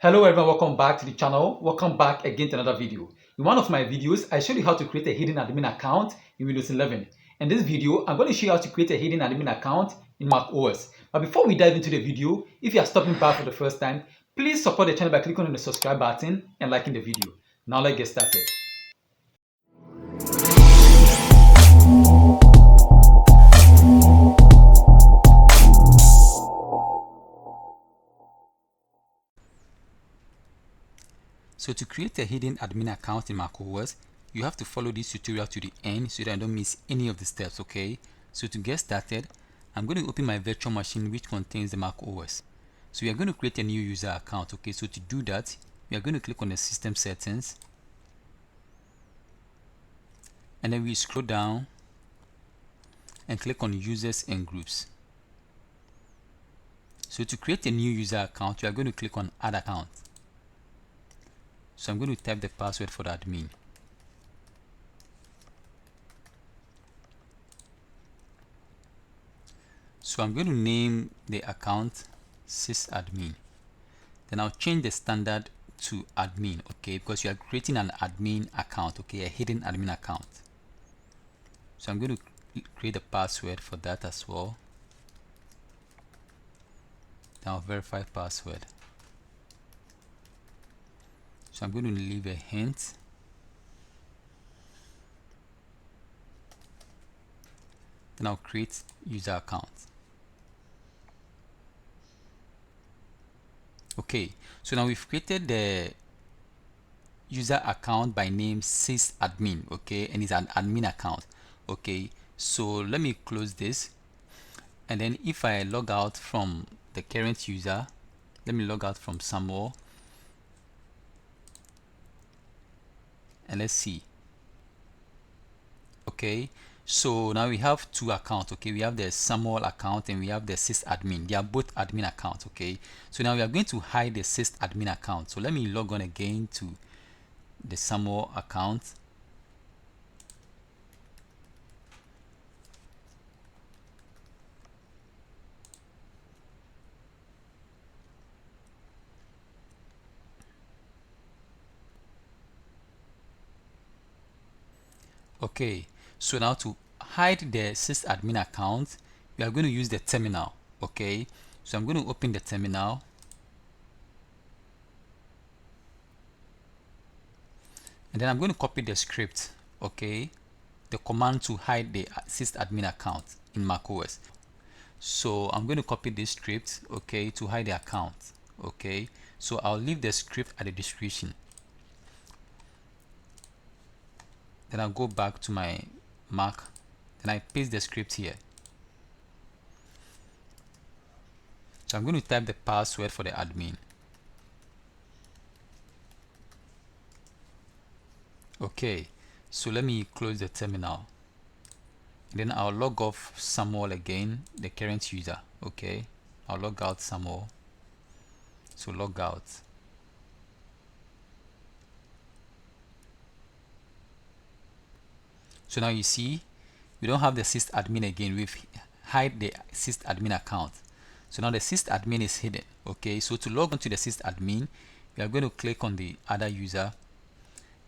Hello everyone, welcome back to the channel. Welcome back again to another video. In one of my videos, I showed you how to create a hidden admin account in Windows 11. In this video, I'm going to show you how to create a hidden admin account in macOS. But before we dive into the video, if you are stopping by for the first time, please support the channel by clicking on the subscribe button and liking the video. Now let's get started. So to create a hidden admin account in macOS, you have to follow this tutorial to the end so that I don't miss any of the steps, okay? So to get started, I'm going to open my virtual machine which contains the macOS. So we are going to create a new user account, okay? So to do that, we are going to click on the system settings. And then we scroll down and click on users and groups. So to create a new user account, we are going to click on add account. So I'm going to type the password for the admin. So I'm going to name the account sysadmin. Then I'll change the standard to admin, okay, because you are creating an admin account, okay, a hidden admin account. So I'm going to create a password for that as well. Then I'll verify password. So I'm going to leave a hint. Then I'll create user account. Okay, so now we've created the user account by name sysadmin, okay, and it's an admin account. Okay, so let me close this, and then if I log out from the current user, let me log out from Samuel, and let's see. Okay, so now we have two accounts, okay, we have the Samuel account and we have the sysadmin. They are both admin accounts, okay. So now we are going to hide the sysadmin account. So let me log on again to the Samuel account. Okay, so now to hide the sysadmin account, we are going to use the terminal. Okay, so I'm going to open the terminal, and then I'm going to copy the script, okay, the command to hide the sysadmin account in macOS. So I'm going to copy this script, okay, to hide the account. Okay, so I'll leave the script at the description. Then I'll go back to my Mac, then I paste the script here. So I'm going to type the password for the admin. Okay, so let me close the terminal. Then I'll log off Samuel again, the current user. Okay, I'll log out Samuel. So log out. So now you see, we don't have the sysadmin again. We've hide the sysadmin account. So now the sysadmin is hidden. Okay, so to log on to the sysadmin, we are going to click on the other user,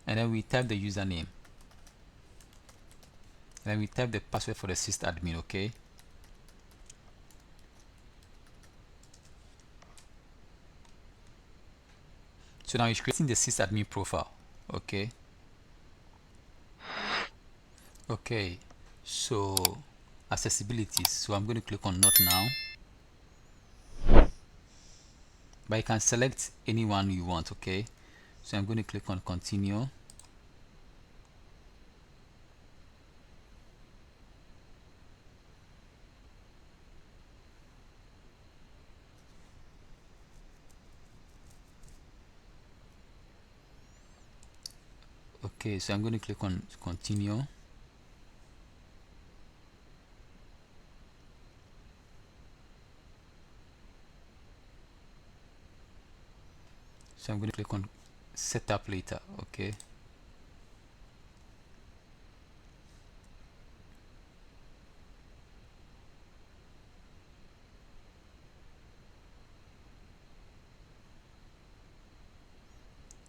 and then we type the username. And then we type the password for the sysadmin. Okay. So now it's creating the sysadmin profile. Okay. Okay, so accessibilities. So I'm going to click on not now, but you can select anyone you want. Okay, so I'm going to click on continue. Okay, so I'm going to click on continue. So I'm going to click on setup later. Okay,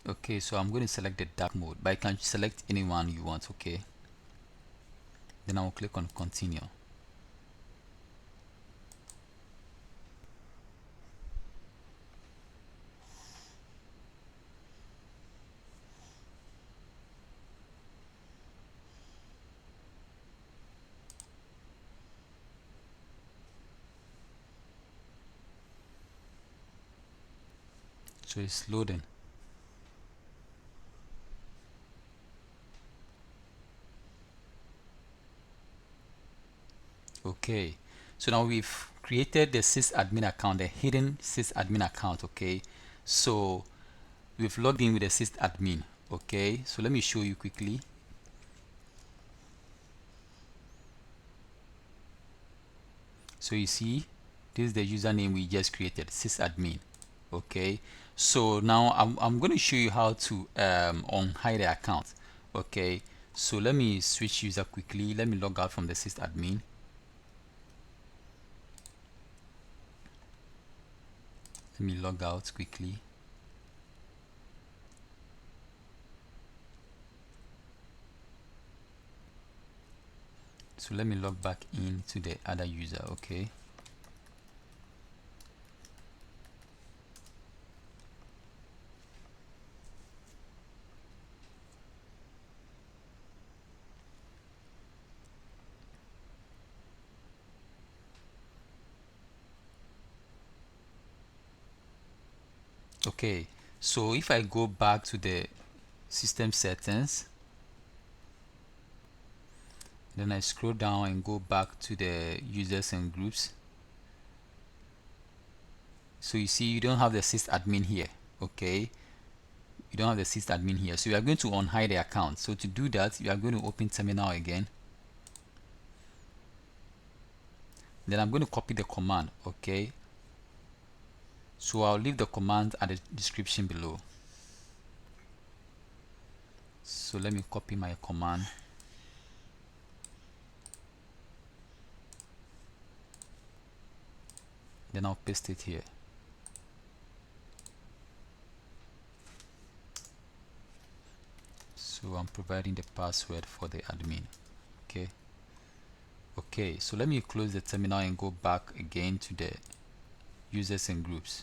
Okay, so I'm going to select the dark mode, but you can select any one you want. Okay, then I'll click on continue. So it's loading. Okay, so now we've created the sysadmin account, the hidden sysadmin account. Okay, so we've logged in with the sysadmin. Okay, so let me show you quickly. So you see, this is the username we just created, sysadmin. Okay, so now I'm going to show you how to unhide the account. Okay, so let me switch user quickly. Let me log out from the sysadmin. Let me log out quickly. So let me log back into the other user. Okay, okay, so if I go back to the system settings, then I scroll down and go back to the users and groups. So you see, you don't have the sysadmin here. Okay, you don't have the sysadmin here, so we are going to unhide the account. So to do that, you are going to open terminal again, then I'm going to copy the command. Okay, so I'll leave the command at the description below. So let me copy my command, then I'll paste it here. So I'm providing the password for the admin. Okay, so let me close the terminal and go back again to the users and groups.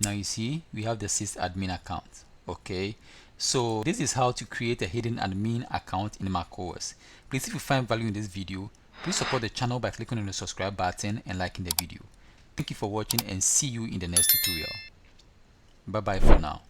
Now you see we have the sysadmin account. Okay, so this is how to create a hidden admin account in macOS. Please, if you find value in this video, please support the channel by clicking on the subscribe button and liking the video. Thank you for watching and see you in the next tutorial. Bye bye for now.